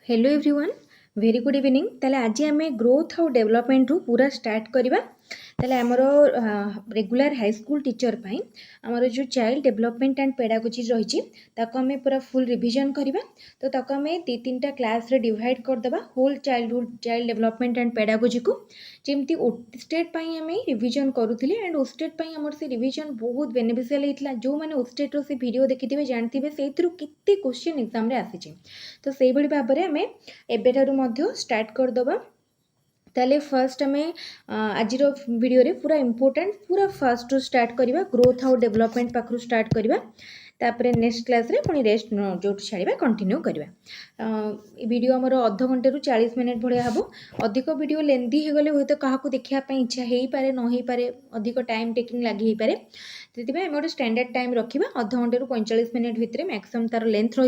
Hello everyone very good evening ताले आज आम ग्रोथ आउ डेवलपमेंट रु पूरा स्टार्ट करवा ताले आमर रेगुलर हाई स्कूल टीचर पाई आमर जो चाइल्ड डेवलपमेंट एंड पेडागोजी रही ताको आम पूरा फुल रिवीजन करवा तो ताको आम दी तीन टा क्लास रे डिवाइड करदे whole child development and pedagogy को जमती स्टेट पाई आम रिवीजन करूँ एंड स्टेट पाई आमर से रिवीजन बहुत बेनिफिशियल होता जो मैंने स्टेट रो से वीडियो देखिथे जानते से केते क्वेश्चन एग्जाम रे आसी तो से भाव में आम एबेठारू स्टार्ट करदबा ताले फर्स्ट आम आज वीडियो रे पूरा इंपोर्टेंट पूरा फर्स्ट रू स्टार्ट करवा ग्रोथ आउ डेवलपमेंट पाखु स्टार्ट करवा तापर नेक्स्ट क्लास रे पुणी रेस्ट जो छाड़ा कंटिन्यू करवा वीडियो आमर अध घंटे रु 40 मिनट भाया हम अधिक वीडियो लेंदी हो गले हुए तो क्या देखापी इच्छा हो पारे न हो पारे अधिक टाइम टेकिंग लगी पारे से आम गोटे स्टैंडर्ड टाइम रखा अध घंटे रु 45 मिनट भितर मैक्सिमम तार लेंथ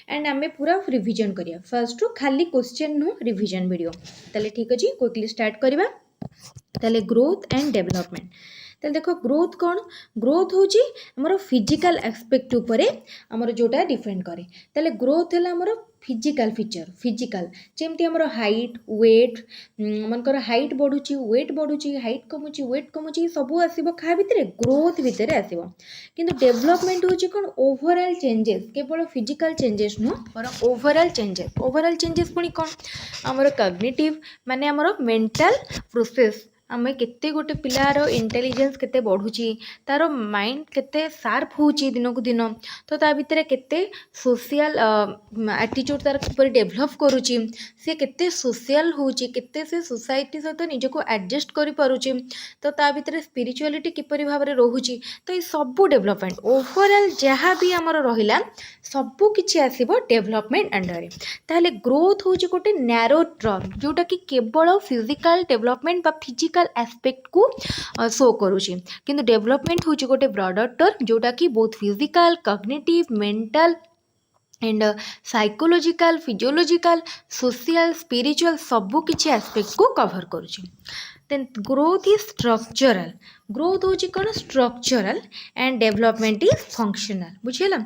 एंड आम पूरा रिवीजन करिया फर्स्ट रु खाली क्वेश्चन नु रिवीजन वीडियो ताले ठीक अच्छे क्विकली स्टार्ट करवा ताले ग्रोथ एंड डेवलपमेंट ताले देखो ग्रोथ कौन ग्रोथ होची हमर फिजिकल एस्पेक्ट उपरे हमर जोटा डिपेंड करे ताले ग्रोथ है हमर फिजिकल फीचर फिजिकल जेमती हमर हाइट वेट मनकर हाइट बढ़ुची वेट बढ़ुची हाइट कमुची वेट कमुची सब आसीबो खा भितरे ग्रोथ भितरे आसीबो किंतु डेवलपमेंट होची कोन ओवरऑल चेंजेस केवल फिजिकल चेंजेस नो पर ओवरऑल चेंजेस पुनी कोन हमर कॉग्निटिव माने हमर मेंटल प्रोसेस आम केते गोटे पिलार इंटेलिजेंस केते बढ़ुची तार माइंड केते शार्प होची दिन को दिन तो ता भितर केते सोशल एटीट्यूड तार किपर डेवलप करूची से केते सोशल होची केते से सोसाइटी सहित निजको एडजस्ट करि पारुची तो ता भितर स्पिरिचुअलिटी किपर भाव में रोहुची तो ये सब डेवलपमेंट ओवरऑल जहाँ भी आमर रहिला सबू किछि आसीबो डेवलपमेंट अंडर ताले ग्रोथ होची गोटे नैरो टर्म जोटा कि केवल फिजिकल डेवलपमेंट बा फिजिकल एस्पेक्ट को शो करुची किंतु डेवलपमेंट होची गोटे ब्रॉडर टर्म जोटा कि बहुत physical cognitive mental and psychological physiological social spiritual सबू किछि एस्पेक्ट को कवर करुची then growth is structural growth होची कौन structural and development is functional बुझेला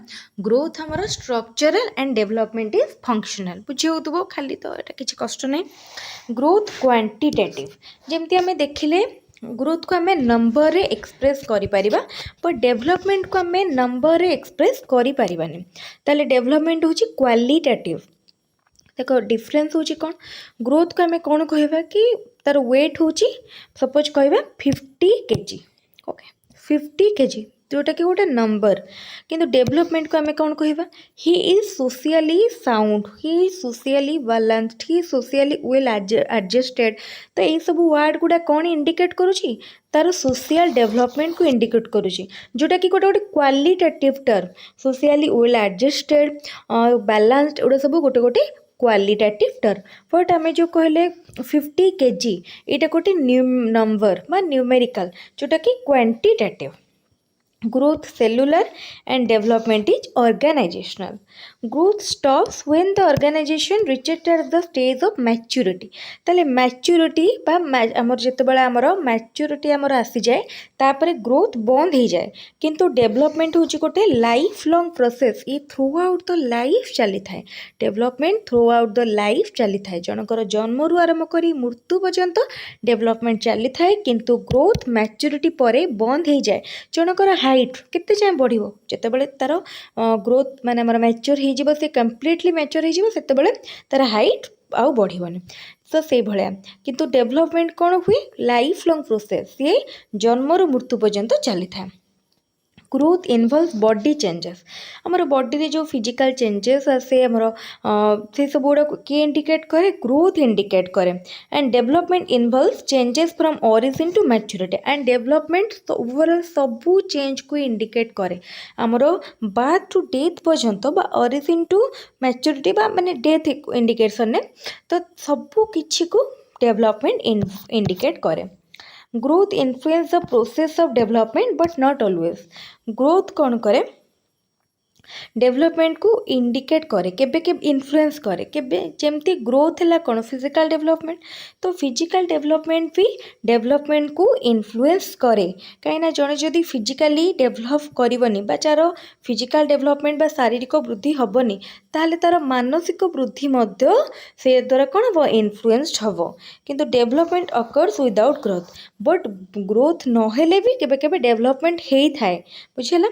ग्रोथ हमारा structural and development is functional बुझे होतबो खाली तो एटा किछि कष्ट नहीं ग्रोथ क्वांटिटेटिव जेमती हमें देखिले ग्रोथ को आम नंबर रे एक्सप्रेस करि परिबा पर डेवलपमेंट को आम नंबर रे एक्सप्रेस करि परिबानी ताले डेवलपमेंट होची क्वालिटेटिव देखो डिफरेंस होची कौन ग्रोथ को आम कौन कहबा कि तार वेट होची सपोज कहबा 50 केजी ओके 50 केजी जोटा कि गोटे नंबर किंतु डेवलपमेंट को आम कौन कहबा he is socially sound he is socially balanced he is socially well adjusted तो ये सब वर्ड गुड़ा कौन इंडिकेट करुची तार सोशल डेवलपमेंट को इंडिकेट करुची जोटा कि गोटे गोटे qualitative term socially well adjusted balanced एटा सब गोटे गोटे क्वालिटेटिव टर्म बट आम जो कहले 50 केजी यहाँ गोटे नंबर बा न्यूमेरिकल जोटा कि quantitative growth cellular and development is organizational growth stops when the organization reaches at the stage of maturity ताले maturity बा हमर जते बेला हमर maturity हमर आसी जाए तापरे growth बंद हो जाए किंतु डेवलपमेंट होची गोटे लाइफ लॉन्ग प्रोसेस ये थ्रू आउट द लाइफ चली थाए development through out the life चली थाए जनकर जन्म रु आरंभ करी मृत्यु पर्यंत डेवलपमेंट चली थाए किंतु ग्रोथ मैच्योरिटी परे बंद हो जाए जनकर हाइट केते जाए बढ़िबो जेतेबेले तार ग्रोथ माने हमर मैच्योर हो जिवो से कंप्लीटली मैच्योर हो जिवो सेतेबेले तार हाइट आउ बढ़िबोनी तो से भलिया किंतु डेवलपमेंट कौन हुए लाइफ लॉन्ग प्रोसेस ये जन्म रु मृत्यु पर्यंत चली थाए ग्रोथ इनवॉल्व बॉडी चेंजेस आमर बॉडी रे जो फिजिकल चेंजेस आसे आमर से सब गुड़ा किए इंडिकेट करे ग्रोथ इंडिकेट करे and development involve changes from origin to maturity and development overall सबू चेंज को इंडिकेट करे आमर बार्थ टू डेथ पर्यंत बा ओरिजिन टू मैच्योरिटी बा माने डेथ इंडिकेशन ने तो सबू किछि को डेवलपमेंट इंडिकेट करे growth influence the process of development but not always growth कौन करे डेवलपमेंट को इंडिकेट करे केबे के इन्फ्लुएंस करे केबे जेमती ग्रोथ है कौन फिजिकल डेवलपमेंट तो फिजिकल डेवलपमेंट भी डेवलपमेंट को इन्फ्लुएंस करे कहीं जड़े जदि फिजिकाली डेभलप करनी चार फिजिकल डेवलपमेंट बा शारीरिक वृद्धि हेनी ताहले तार मानसिक वृद्धि मध्य से द्वारा कौन हम इन्फ्लुएंस्ड हम किंतु development occurs without growth but growth नहेले भी केबे केबे डेवलपमेंट होता है बुझीगला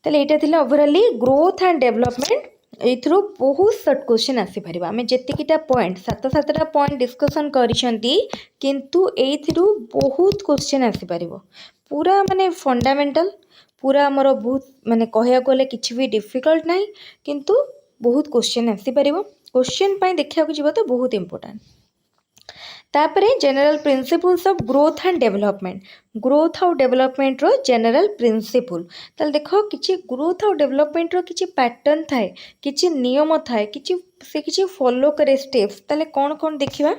ताले एटा थिला ओवरऑली ग्रोथ एंड डेवलपमेंट एथरो बहुत सर्ट क्वेश्चन आसी परिबा हमें जेतिकिटा पॉइंट सात सातटा पॉइंट डिस्कशन करिसंती किंतु एथरो बहुत क्वेश्चन आसी परिबो पूरा माने फंडामेंटल पूरा हमर बहुत माने कहया गले किछि भी डिफिकल्ट नाही किंतु बहुत क्वेश्चन आसी परिबो क्वेश्चन पई देखिया को जीवो तो बहुत इंपोर्टेंट तापरे general principles of growth and development और डेवलपमेंट रो जनरल प्रिंसिपल ताल देखो किछि ग्रोथ और डेवलपमेंट रो किछि पैटर्न थाए किछि नियम थाए किछि फॉलो करे स्टेप्स ताले कौन कौन देखिबा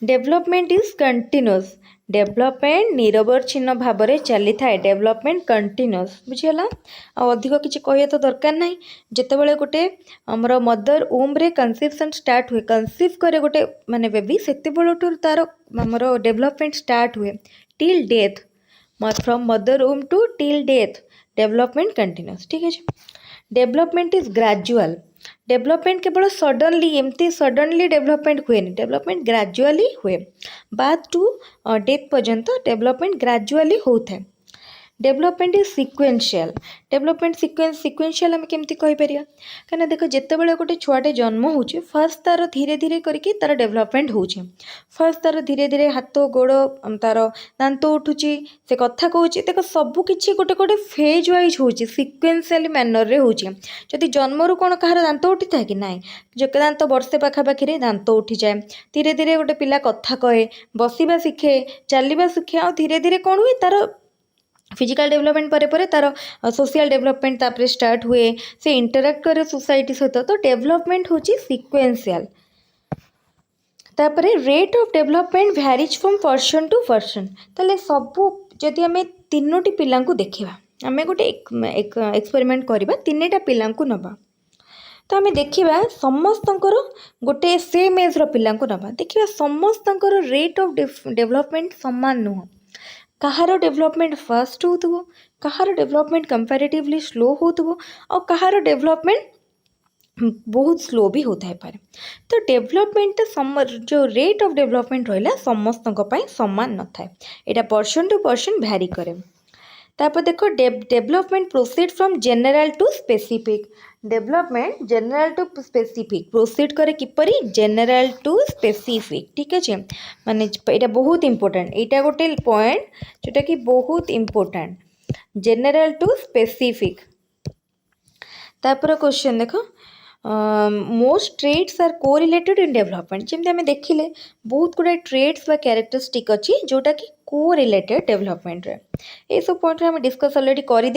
डेवलपमेंट इज कंटिन्यूअस डेवलपमेंट निरवच्छिन्न भाव में चली थाए डेवलपमेंट कंटिन्यूअस बुझीगला अधिक किसी कहया तो दरकार ना जितेबाला गोटे आमर मदर ओम रे कनसिप्शन स्टार्ट हुए कनसिव करे गोटे माने बेबी सेते बेलटू तार आमर डेवलपमेंट स्टार्ट हुए till death from mother womb to till death development continuous ठीक है डेवलपमेंट इज ग्रेजुअल डेवलपमेंट केवल सडनली एमती सडनली डेवलपमेंट हुए डेवलपमेंट ग्रेजुअली हुए बाद टू डेथ पर्यंत डेवलपमेंट ग्रेजुअली होता है development is sequential development sequential आम केमती कहीपर कहीं देख जितेबाला गोटे छुआटे जन्म हो फर्स्ट तार धीरे धीरे करके तार डेवलपमेंट हो फर्स्ट तार धीरे धीरे हाथ गोड़ तार दांत उठू से कथा कहूँ देख सबकि गोटे गोटे फेज वाइज हो सिक्वेन्शियल मैनर हो जदि जन्मरू कौन कहार दांत उठी था कि ना जो दांत वर्षे पाखापाखि दांत उठी जाए धीरे धीरे गोटे पिला कथा कहे बसवा शिखे चलवा शिखे आ धीरे धीरे कौन हुए तार फिजिकल डेवलपमेंट पर तार सोशल डेवलपमेंट तापर स्टार्ट हुए से इंटराक्ट करे सोसाइटी सहित तो डेवलपमेंट होची सिक्वेन्शियल तापर rate of development varies from person to person ताले सबू जदि आम तीनोटी पिला देखा आम गोटे एक्सपेरिमेंट करवा तीनटा पिला नवा तो आम देखा समस्त गोटे सेम एज पिला नवा देखा समस्त रेट ऑफ डेवलपमेंट सामान नुह कहार डेवलपमेंट फास्ट हो कहार डेवलपमेंट कंपैरेटिवली स्लो हो और कहार डेवलपमेंट बहुत स्लो भी होता है पारे तो डेवलपमेंट जो रेट ऑफ डेवलपमेंट रहा समस्त सामान न थाए यहाँ पर्सन टू पर्सन भैरी करे तापर देखो development proceed from general to specific development general to specific proceed करे किपरि जनरल टू स्पेसिफिक ठीक है माने यहाँ बहुत इंपोर्टेंट यहाँ गोटे पॉइंट जोटा कि बहुत इंपोर्टेंट जनरल टू स्पेसिफिक तापर क्वेश्चन देखो most traits are correlated in development जमी आम देखिले बहुत गुड़ा ट्रेड्स व कैरेक्टरिस्टिक अच्छी जोटा कि कोरिलेटेड डेवलपमेंट रे ये सब पॉइंट आम डिस्कस ऑलरेडी कर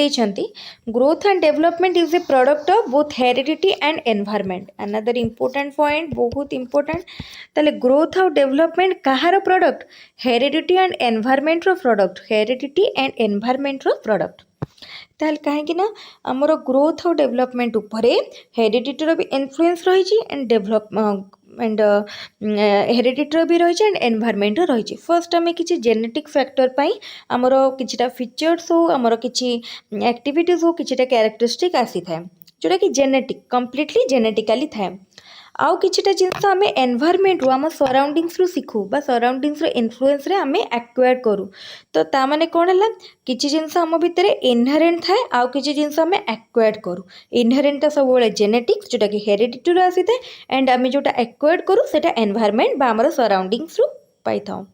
growth and development is a product of both heredity and environment another important point बहुत इंपोर्टेंट ताले ग्रोथ और डेवलपमेंट कहार प्रोडक्ट हेरिडिटी एंड एनवायरनमेंट रो प्रोडक्ट हेरिडिटी एंड एनवायरनमेंट रो प्रोडक्ट ताल कहीं आमर ग्रोथ और डेवलपमेंट उपरे हेरिडिटीर भी इन्फ्लुएंस रही एंड डेवलप एंड हेरिडिटीर भी रही एंड एनवायरनमेंट रही फर्स्ट आम कि जेनेटिक फैक्टर पाई आमर किछिटा फीचर्स हो आमर किछि एक्टिविटीज हो किछिटा कैरेक्टरिस्टिक आसी थाए जोटा कि जेनेटिक कंप्लीटली जेनेटिकली थाए आउ किछिटा जिनस आम एनवायरनमेंट आम सराउंडिंग्स रु शिखु बा सराउंडिंग्स इन्फ्लुएंस रे आम एक्वायर करूँ तो ता माने कौन है किछि जिनस आम भितर इनहेरेंट थाए आउ किछि जिनस आम एक्वायर करूँ इनहेरेंट सब जेनेटिक्स जोटा कि हेरिडिटी आसी थाए एंड आम जोटा एक्वायर करूँ सेटा एनवायरनमेंट बा आमर सराउंडिंग्स रु पाई थाउ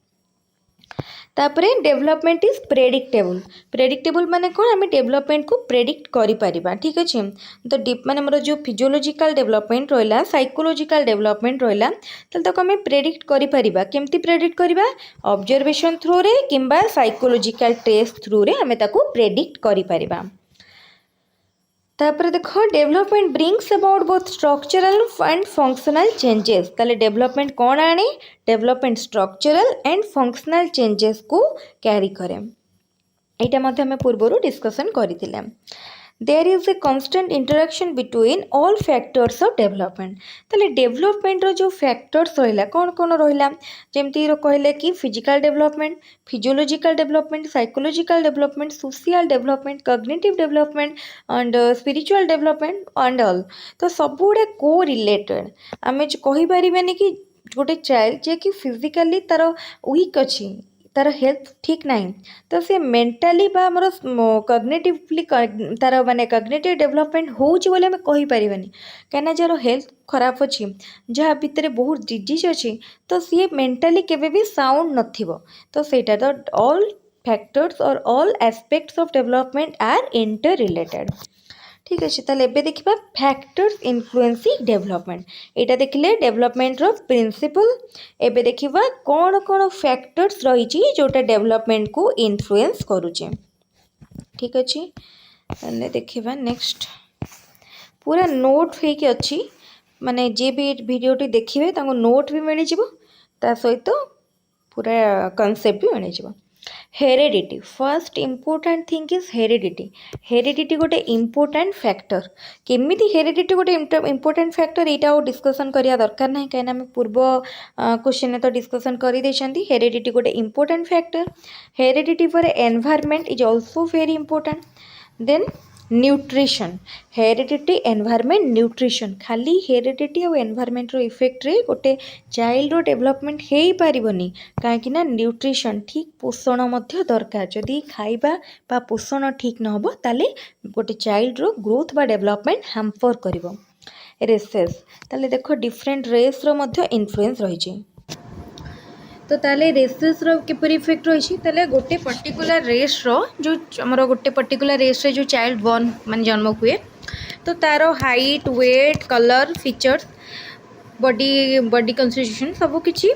तापरे डेवलपमेंट इज प्रेडिक्टेबल माने कौन आम डेवलपमेंट को प्रेडिक्ट करि परिबा ठीक अच्छे तो डीप माने हमर जो फिजियोलॉजिकल डेवलपमेंट रहिला साइकोलॉजिकल डेवलपमेंट रहिला ताको आम प्रेडिक्ट करि परिबा केमती प्रेडिक्ट करिबा ऑब्जर्वेशन थ्रू रे किंबा साइकोलॉजिकल टेस्ट थ्रू रे आम ताको प्रेडिक्ट करि परिबा तापर देखो development brings about both structural and functional changes ताले डेवलपमेंट कौन आने development structural and functional changes को कैरी करे यहाँ आम पूर्वर डिस्कसन करथिले there is a constant interaction between all factors of development ताले डेवलपमेंट रो जो फैक्टर्स रहिला कौन रहिला जेमती कहले कि physical development physiological development psychological development social development cognitive development and spiritual development and all तो सब गुड़े को रिलेटेड आम कही पारिबानी कि गोटे चाइल्ड जे कि फिजिकली तार वीक अच्छी तार हेल्थ ठीक नहीं तो सी मेंटाली आमर कग्नेटिवली तार माने कग्नेटिव डेवलपमेंट होची बोले आमे कहि परिबानी कहीं जार हेल्थ खराब अच्छी जहाँ भितर बहुत डिजीज अच्छी तो सी मेंटाली केबे भी साउंड नथिबो तो सेटा तो ऑल फैक्टर्स और all aspects of development are interrelated ठीक अच्छे ताले एबे देखिबा फैक्टर्स इन्फ्लुएंसिंग डेवलपमेंट एटा देखिले डेवलपमेंट रो प्रिंसिपल एबे देखिबा कौन कौन फैक्टर्स रही जोटा डेवलपमेंट को इन्फ्लुएंस करूचे ठीक अच्छे ताले देखिबा नेक्स्ट पूरा नोट होइके अच्छी माने जे भी वीडियोटी देखिबे ताको नोट भी मिल जिवो ता सहित पूरा कॉन्सेप्ट भी मिल जिवो heredity first important thing is heredity गोटे इम्पोर्टेंट फैक्टर केमिति हेरिडिटी गोटे इम्पोर्टेंट फैक्टर यहाँ डिस्कसन करिया दरकार नहीं कहीं पूर्व क्वेश्चन तो डिस्कसन कर हेरिडिटी गोटे important factor heredity for environment is also very important then nutrition heredity environment nutrition खाली हेरिडिटी और एनवायरनमेंट रो इफेक्ट रे गोटे चाइल्ड रो डेवलपमेंट हो पारिबनी कहीं न्यूट्रिशन ठीक पोषण मध्य दरकार जदि खाइबा बा पोषण ठीक न हो ताले गोटे चाइल्ड रो ग्रोथ बा डेवलपमेंट हाम्पर करिवो रेसेस ताले देखो डिफरेंट रेस रो मध्य इन्फ्लुएंस रही तो ताले रेसेस रो किपर इफेक्ट रही ताले गोटे पर्टिकुलर रेस रो जो आमर गोटे पर्टिकुलर रेस रे जो चाइल्ड बॉर्न मान जन्म हुए तो तार height weight colour features body body constitution सब किसी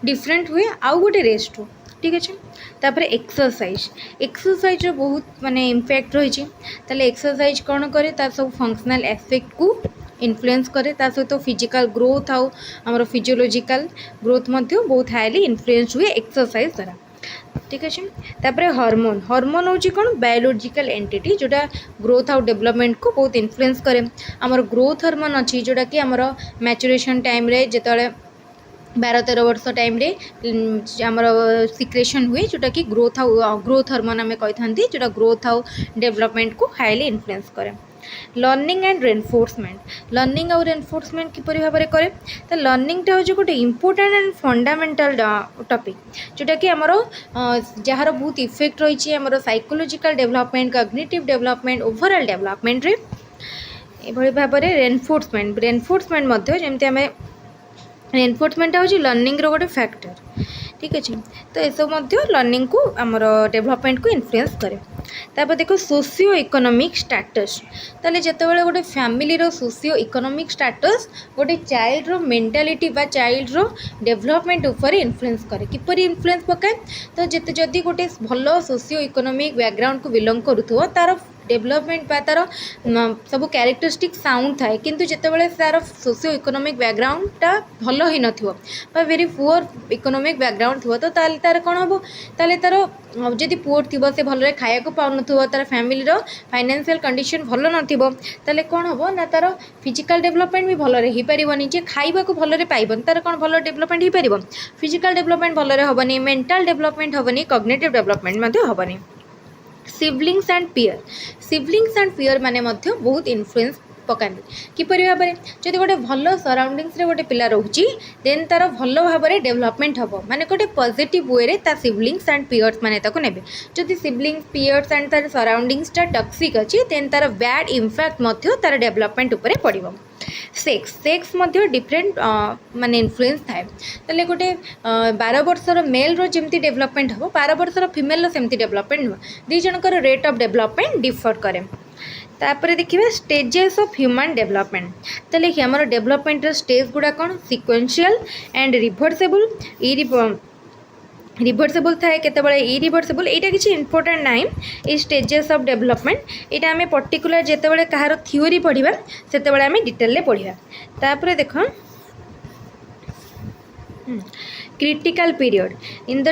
डिफरेंट हुए आउ गोटे रेस रो ठीक अच्छे तापर एक्सरसाइज बहुत माने इम्पैक्ट रही ताले एक्सरसाइज कौन करे तार सब फंक्शनल एस्पेक्ट को इन्फ्लुएंस करे ता सहित फिजिकल ग्रोथ आउ आमर फिजियोलॉजिकल ग्रोथ मध्य बहुत हाईली इन्फ्लुएंस हुए एक्सरसाइज द्वारा ठीक अच्छे तापर हार्मोन हूँ कौन बायोलॉजिकल एंटिटी जोटा ग्रोथ आउ डेवलपमेंट को बहुत इन्फ्लुएंस करे आमर ग्रोथ हार्मोन अच्छी जोटा कि आमर मैच्योरेशन टाइम रे जिते 12-13 वर्ष टाइम रे आमर सिक्रेशन हुए जोटा कि ग्रोथ हार्मोन आम कही था जोटा ग्रोथ आउ डेवलपमेंट को हाईली इन्फ्लुएंस करे लर्निंग एंड रेनफोर्समेंट और रेनफोर्समेंट किपरि भाव में करे तो लर्निंगटा हूँ गोटे इम्पोर्टेंट एंड फंडामेंटल टॉपिक जोटा कि आमर जार बहुत इफेक्ट रही आमर psychological development cognitive development overall development रे एभली भाव में रेनफोर्समेंट मध्य जमती आम रेनफोर्समेंट हूँ लर्निंग रो गोटे फैक्टर ठीक अच्छे तो यह सब लर्निंग को आमर डेवलपमेंट को इन्फ्लुएंस करे तापर देखो सोशियो इकोनॉमिक स्टेटस ताले जेतेबेले गोटे फैमिली रो सोशियो इकोनॉमिक स्टेटस गोटे चाइल्ड रो मेंटालिटी बा चाइल्ड रो डेवलपमेंट ऊपर इन्फ्लुएंस करे किपर इन्फ्लुएंस पकाए तो जेते जदि गोटे भल सोशियो इकोनॉमिक बैकग्राउंड को बिलोंग करूथो तार डेवलपमेंट बा तार सब कैरेक्टरिस्टिक साउंड थाए किंतु जेतेबेले तार सोशियो इकोनॉमिक बैकग्राउंडटा भल ही नथिबो बा वेरी पुअर इकोनॉमिक बैकग्राउंड थिबो तो ताले तार कोन हबो ताले तार जदि पुअर थिबो से भलरे खाया को पाउनथिबो तार फैमिली रो फाइनेंशियल कंडीशन भल नथिबो ताले कोन हबो ना तार फिजिकल डेवलपमेंट भी भलरे ही परिबोनी जे खाइबा को भलरे पाइबन तार कोन भल डेवलपमेंट ही परिबो फिजिकल डेवलपमेंट भलरे हबनी मेंटल डेवलपमेंट हबनी कॉग्निटिव डेवलपमेंट मध्ये हबनी सिबलिंग्स एंड पियर माने मध्य बहुत इन्फ्लुएंस पकाती किपर भाव में जब गोटे भल सराउंडिंग्स रे गोटे पिला रोची देन तार भल भाव में डेवलपमेंट हम माने गोटे पॉजिटिव वे रे ता सिबलिंग्स एंड पियर्स माने ताको नेबे जदि सिबलिंग्स पियर्स एंड तार सराउंडिंग्सटा टॉक्सिक अच्छी देन तार बैड इम्पैक्ट मध्य तार डेवलपमेंट उपरे पड़िबो सेक्स मध्य डिफरेंट माने इन्फ्लुएंस थाए ताले गोटे 12 वर्षर मेल रो जेमती डेवलपमेंट हो 12 वर्षर फीमेल रो सेमती डेवलपमेंट हो दी जनकर रेट ऑफ डेवलपमेंट डिफर करे तापर देखिए स्टेजेस ऑफ ह्यूमन डेवलपमेंट ताले हमर डेवलपमेंट स्टेज गुड़ा कौन सिक्वेंशियल एंड रिभर्सेबल थाए केतेबेले इरिभर्सेबल एटा किछि इंपोर्टेंट नाइ ए स्टेजेस ऑफ डेवलपमेंट एटा आमे पर्टिकुलर जेतेबेले कहार थ्योरी पढ़िबा सेतेबेले आमे डिटेल ले पढ़िबा तापर देखो critical period in the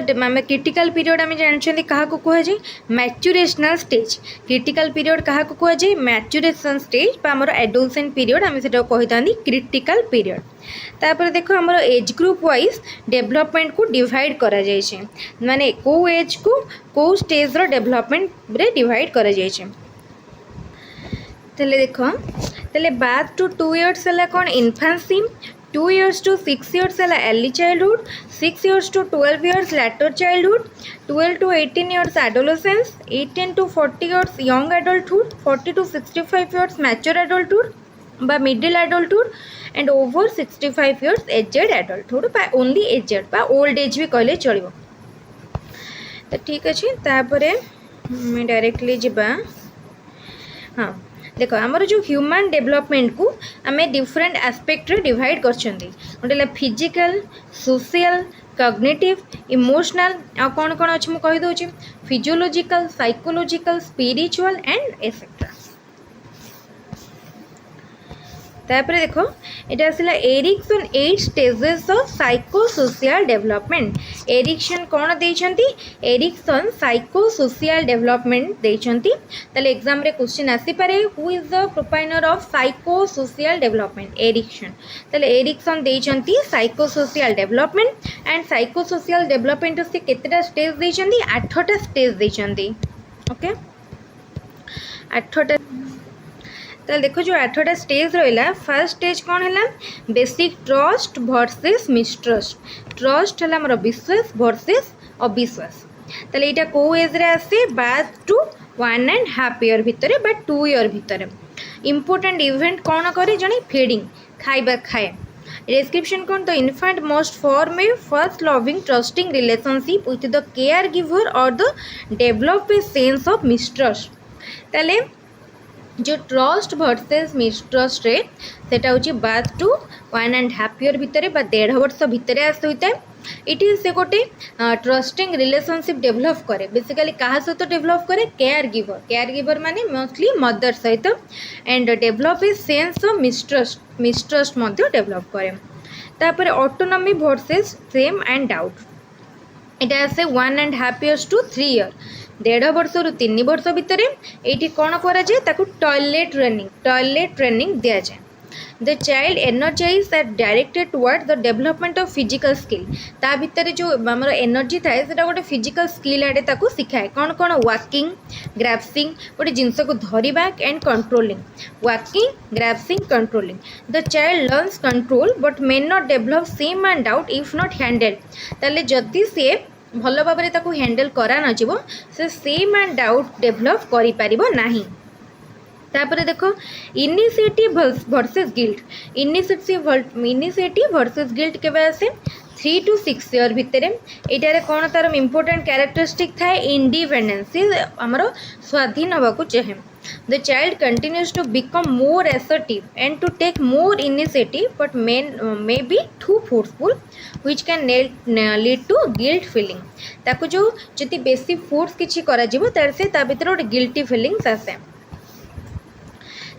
critical period आम जानते क्या कहुए मैच्यूरेशनल स्टेज क्रिटिकल पीरियड क्या कहुए मैच्यूरेशन स्टेज आमर एडोलसेंट पीरियड आम से कही था क्रिटिकल पीरियड। तापर देख आमर एज ग्रुप वाइज डेवलपमेंट को डिवाइड करा जायछे माने को एज को को स्टेज रो डेवलपमेंट रे डिवाइड करा जायछे। तेले देख तेले बात टू 2 इयर्स है कौन इन्फांसी 2 years to 6 years है early childhood 6 years to 12 years later childhood 12 to 18 years adolescence 18 to 40 years young adulthood 40 to 65 years mature adulthood बा middle adulthood and over 65 years aged adulthood बा only aged बा old age भी कहले चलिबो। तो ठीक अच्छे तापरे मैं डायरेक्टली जीवा हाँ देख आमर जो ह्यूमन डेवलपमेंट को आम डिफरेंट एस्पेक्ट रे डिवाइड कर फिजिकल सोशल कॉग्निटिव इमोशनल आ कौन कौन अच्छे मुझे कहीदे physiological psychological spiritual and etcetera. तापर देख ये आसला Erikson 8 stages of psychosocial development Erikson कौन देइछंती एरिक्सन साइकोसोशियल डेवलपमेंट देइछंती ताले एग्जाम रे क्वेश्चन आसी पारे who is the propounder of psychosocial development Erikson ताले एरिक्सन देइछंती psychosocial development and psychosocial development से केतेटा स्टेज देइछंती 8टा स्टेज देइछंती ओके 8टा। तो देखो जो 8टा स्टेज रहा फर्स्ट स्टेज कौन है basic trust versus mistrust trust है आम विश्वास वर्सेस अविश्वास ताले यहाँ कौ एज रे आसे बाद टू 1.5 year भितर बा 2 year भितर इम्पोर्टेंट इवेंट कौन करे जने फीडिंग खाइबा खाए डिस्क्रिप्शन कौन तो infant must form a first loving trusting relationship with the caregiver or the develop a sense of mistrust ताले जो ट्रस्ट वर्सेस मिसट्रस्ट रे सेटा होची बाद टू 1.5 year भितर बा 1.5 वर्ष भितर आस होता है इट से गोटे ट्रस्टिंग रिलेशनशिप डेवलप करे बेसिकली क्या सहित डेवलप करे केयर गिवर माने मोस्टली मदर सहित and develop a sense of mistrust Madhya develop करे। तापर autonomy versus same and doubt इटा आसे 1.5 years to 3 year 1.5 वर्ष रु 3 वर्ष भितर ये कौन करा टॉयलेट ट्रेनिंग दि जाए the child energies are directed toward the development of physical skill ता भितर जो आमर एनर्जी थाए से गोटे फिजिकल स्किल आड़े ताको सिखाए कौन कौन वाकिंग ग्राफ्सिंग गोटे जिनस को धरवा and controlling walking grasping controlling the child learns control but may not develop shame and doubt if not handle ताले जदि सी भल भाव में हैंडल करा नजिबो से सेम एंड डाउट डेवलप करि परिबो नाही। तापर देखो initiative versus guilt initiative versus guilt केबे आसे 3 to 6 year भितर एटारे कौन तार इम्पोर्टेंट कैरेक्टरिस्टिक थाए इंडिपेंडेंस आमर स्वाधीन हवा को चाहे the child continues to become more assertive and to take more initiative but may be too forceful which can lead to guilt feeling ताको जो जति बेसी फोर्स किछि करा जिवो तार से ता भितर गोटे गिल्टी फीलिंग्स आसे।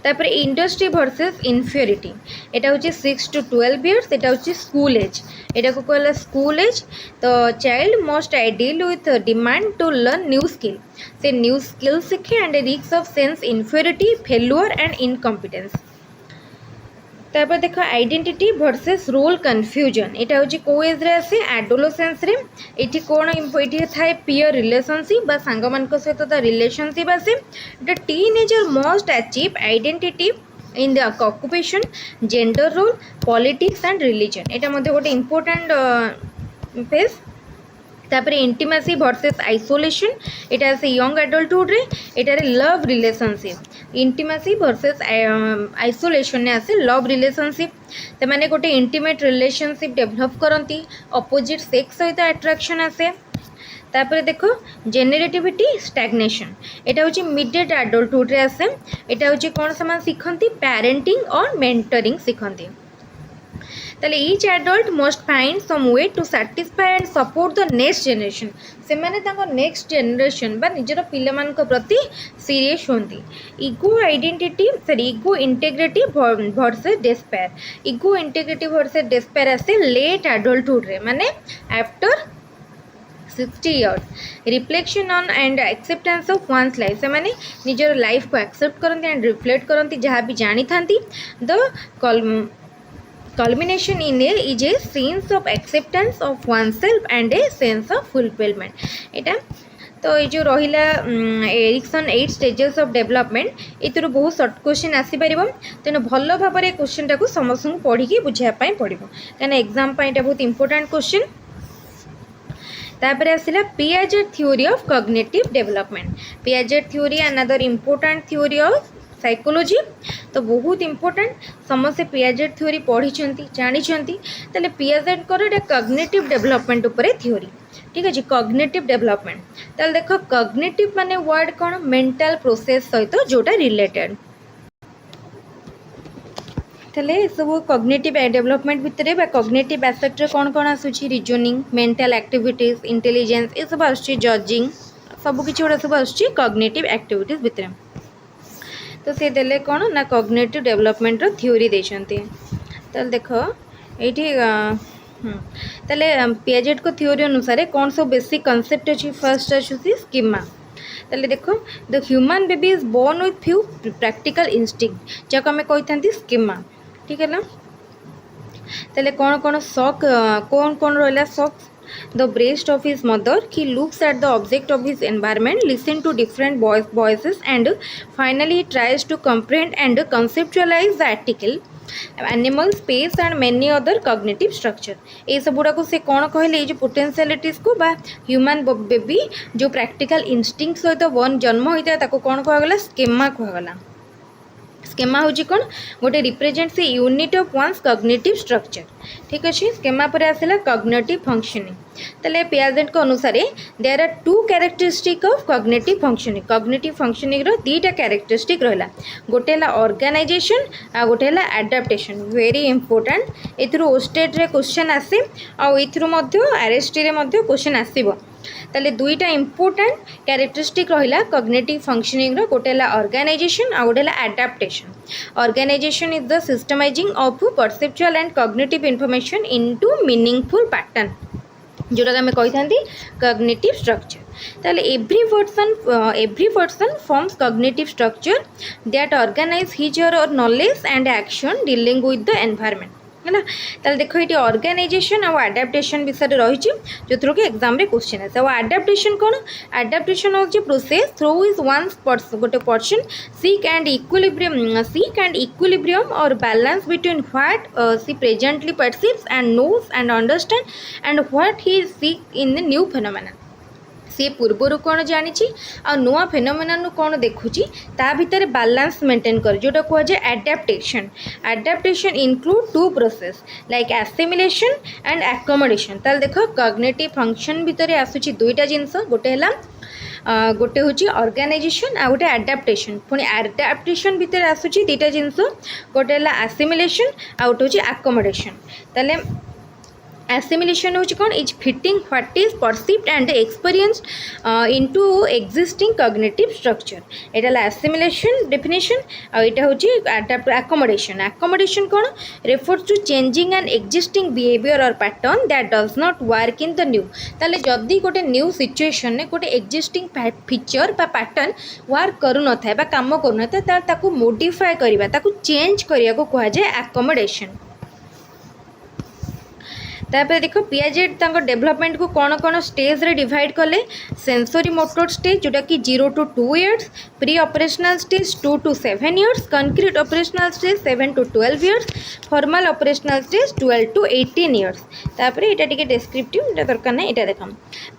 तापर इंडस्ट्री वर्सेस इनफियोरिटी एटा होची 6 to 12 years एटा होची स्कूल एज एटा को कहला स्कूल एज तो child must deal with demand to learn new skill से न्यू स्किल सीखे and risk of sense inferiority failure and incompetence. तापर देखो आइडेंटिटी वर्सेस रोल कन्फ्यूजन एटा होची को एज रे आसे एडोलेसेंस रे एठी कोन एठी थाए पीयर रिलेशनशिप बा सांग मान को सहित ता रिलेशनशिप आसे the teenager must achieve identity in the occupation gender role politics and religion एटा मध्ये गोटे इंपोर्टेंट फेज। तापर इंटिमेसी वर्सेस आइसोलेशन एटा से यंग एडल्टहुड रे एटा रे love relationship intimacy versus isolation ने आसे लव रिलेशनशिप से माने गोटे इंटिमेट रिलेशनशिप डेवलप करती अपोजिट सेक्स सहित अट्रैक्शन आसे। तापर देखो जेनेरेटिविटी स्टैग्नेशन एटा होची मिडेड एडल्टहुड रे आसे एटा होची कोन समान सिखंती पेरेंटिंग और मेंटरिंग सिखंती। ताले each adult must find some way to satisfy and support the next generation से माने तांको नेक्स्ट जनरेशन बा निजर पिले मान को प्रति सीरियस होंदी ego identity sorry ego integrity versus despair ego integrity versus despair आसे लेट एडल्टहुड रे माने after 60 years reflection on and acceptance of one's life से माने निजर लाइफ को एक्सेप्ट करंती एंड रिफ्लेक्ट करंती जहाँ भी जानी थांती the culmination in a is a sense of acceptance of oneself and a sense of fulfillment एटा तो ये जो रहिला एरिक्सन 8 स्टेजेस ऑफ डेवलपमेंट एतिर बहुत शॉर्ट क्वेश्चन आसी परिबो तेनो भलो भाबरे क्वेश्चन टाको समस्त पढ़ी के बुझिया पई पड़िबो काना एग्जाम पई एटा बहुत इंपोर्टेंट क्वेश्चन तापर आसिला Piaget theory of cognitive development Piaget theory another important theory of psychology तो बहुत इंपोर्टेंट समस्ते पियाजेट थ्योरी पढ़ी जानी ताले पियाजेट को कॉग्निटिव डेवलपमेंट उपरे थ्योरी ठीक अच्छे कॉग्निटिव डेवलपमेंट ताले देखो कॉग्निटिव माने वर्ड कौन मेंटल प्रोसेस सहित जोटा रिलेटेड ताले सब कॉग्निटिव डेवलपमेंट भितर बा कॉग्निटिव एस्पेक्ट रे कौन कौन आसुची रीजनिंग मेंटल एक्टिविटीज इंटेलिजेंस ये सब आसुची जजिंग सब किछि गोटा सब आसुची कॉग्निटिव एक्टिविटीज भितर तो से देले कौन ना कॉग्निटिव डेवलपमेंट रो थ्योरी देछंती ताले देखो एठी ताले पियाजेट को थ्योरी अनुसार कौन सब बेसिक कांसेप्ट अछि फर्स्ट अछि स्कीमा ताले देखो the human baby is born with few practical instinct जको हमें कहिथांती स्कीमा ठीक है ना ताले कौन कौन शॉक कौन कौन रहला shock the breast of his mother he looks at the object of his environment listen to different voices and finally he tries to comprehend and conceptualize the article animal space and many other cognitive structure ये सब गुड़ा को से कौन कहले ये जो potentialities को बा ह्यूमन बेबी जो प्रैक्टिकल इंस्टिंक्ट सहित वन जन्म होता है ताको कौन कहगला स्कीमा कहगला स्कीमा हूँ कौन गोटे रिप्रेजेंट से unit of one's cognitive structure ठीक अच्छे स्कीमा पर आसला कॉग्निटिव फंक्शनिंग ताले पियाजेट को अनुसार there are two characteristic of cognitive functioning रो दीटा कैरेक्टरिस्टिक रहला गोटे हला ऑर्गेनाइजेशन आ गोटे हला एडाप्टेशन वेरी इंपोर्टेंट एथरो ओस्टेट रे क्वेश्चन आसे आ एथरो मध्य आरएसटी रे मध्य क्वेश्चन आसीबो ताले दुईटा इंपोर्टेंट कैरेक्टरिस्टिक रहिला कॉग्निटिव फंक्शनिंग रो गोटे हला ऑर्गेनाइजेशन आ गोटे हला adaptation organisation is the systematising of perceptual and cognitive information into meaningful pattern जोटा आम कही कॉग्निटिव स्ट्रक्चर ताले every person forms cognitive structure that organise his or knowledge and action dealing with the environment है ताले देखो ये organisation और adaptation विषय रही जो थ्रू कि एग्जाम रे क्वेश्चन आसे और एडाप्टेशन कौन एडाप्टेशन हूँ प्रोसेस थ्रू इज वन्स गोटे person seek and equilibrium or balance between what she presently perceives and knows and understand and what he seek in the new phenomena सी पूर्वर कौन जानी आ नुआ फेनोमेना कौन देखुची ता भितर बैलेंस मेंटेन कर जोटा कह जाए adaptation include to process like assimilation and accommodation ताल देखो कॉग्निटिव फंक्शन भितर आसुची दुईटा जिनस गोटे गोटे हूँ ऑर्गेनाइजेशन आ गोटे एडाप्टेशन पुणी एडाप्टेशन भितर आसुची दुईटा जिनस गोटे एसिमिलेशन आ गोटे हूँ एकोमोडेशन ताले assimilation होची कौन is fitting what is perceived and experienced into existing cognitive structure एटा assimilation डेफिनेशन आ एटा होची accommodation कौन refers to changing and existing behaviour और pattern that does not work in the new ताले जदी गोटे न्यू सिचुएशन ने गोटे एक्जिस्टिंग फीचर बा पैटर्न वर्क करू न थाए बा काम करू न थाए ताकू मॉडिफाई करबा ताकू चेंज करिया को कहा जाए accommodation तापर देखो पियाजेट डेवलपमेंट को कौन कौन स्टेज रे डिवाइड कले सेंसरी मोटर स्टेज जोटा कि 0 to 2 years pre operational stage 2 to 7 years concrete operational stage 7 to 12 years formal operational stage 12 to 18 years तापर एटा टिके डिस्क्रिप्टिव एटा दरकार नै एटा देखम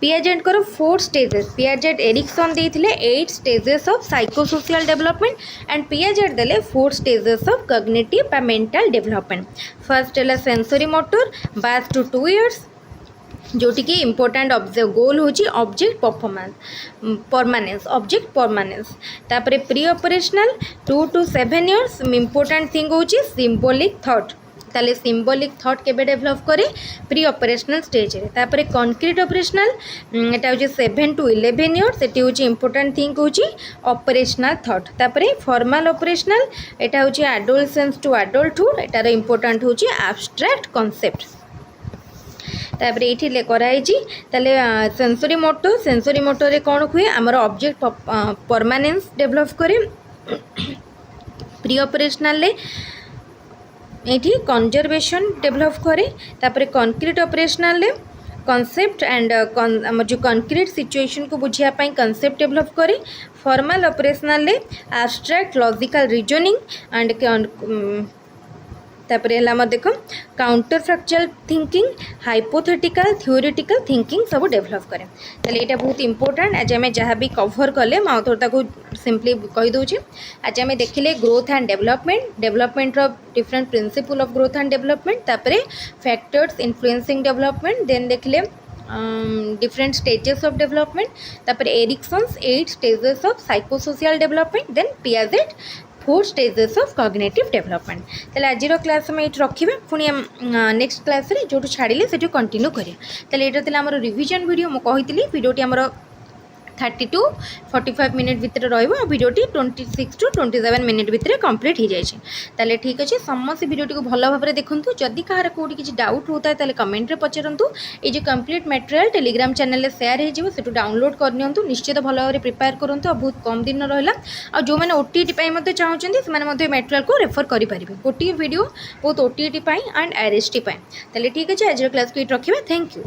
पियाजेट को 4 स्टेजेस पियाजेट एरिक्सन देथिले 8 stages of psychosocial development and Piaget देले 4 स्टेजेस ऑफ कॉग्निटिव बा mental development first है सेंसरी मोटर 12 to 2 years जोटी की इम्पोर्टेंट गोल हूँ object permanence object permanence pre operational 2 to 7 years important thing हूँ symbolic thought ताले symbolic thought केबे develop करे प्री ऑपरेशनल स्टेज रे तापर कंक्रीट ऑपरेशनल एटा होची 7 to 11 इयर्स एटी होची इंपोर्टेंट थिंग होची ऑपरेशनल थॉट तापर फॉर्मल ऑपरेशनल एटा होची एडोलसेंस टू एडल्टहुड एटार इंपोर्टेंट होची एब्स्ट्रैक्ट कांसेप्ट तापर ये कराई सेंसरी मोटर रे कौन हुए आमर ऑब्जेक्ट परमानेंस डेवलप करे प्री ऑपरेशनल ये कंजर्वेशन डेवलप करे तापर कंक्रीट ऑपरेशनल कॉन्सेप्ट एंड जो कंक्रीट सिचुएशन को बुझापी कॉन्सेप्ट डेवलप करे formal operational abstract logical reasoning and तापर देख counterfactual thinking hypothetical theoretical thinking सब डेवलप करे ताले एटा बहुत इंपोर्टेंट आज आम जहाँ भी कवर कले मुझे को सिंपली कहीदे आज आम देखिले growth and development different principle of growth and development तापर फैक्टर्स इन्फ्लुएंसिंग डेवलपमेंट देन देखिले डिफरेंट स्टेजेस ऑफ डेवलपमेंट तापर Erikson's 8 stages of psychosocial development then Piaget 4 stages of cognitive development ताले आज क्लास में ये रखिए पुणी नेक्स्ट क्लास रे जो छाड़िले से कंटिन्यू करिया ताले एटा थिला हमर रिवीजन वीडियो मु कहितली वीडियोटी हमर 30 to 45 मिनिट भितर रहिबो वीडियोटी 26 to 27 मिनिट भितर कंप्लीट हो जाए ताले ठीक अच्छे समस्त वीडियोटी को भल भाव में देखूँ जदि कहार कौटी किसी डाउट होता है ताले कमेंट रे पचारतु ये जो complete material Telegram channel share हो डाउनलोड करनी निश्चित भल भाव में प्रिपेयर करूँ बहुत कम दिन रहा आ जो मैंने ओटीटी चाहते हैं मटेरियल को रेफर करेंगे गोटे वीडियो बहुत ओटीटी एंड आरएसटी ताले ठीक अच्छे आज क्लास को रखिए थैंक यू।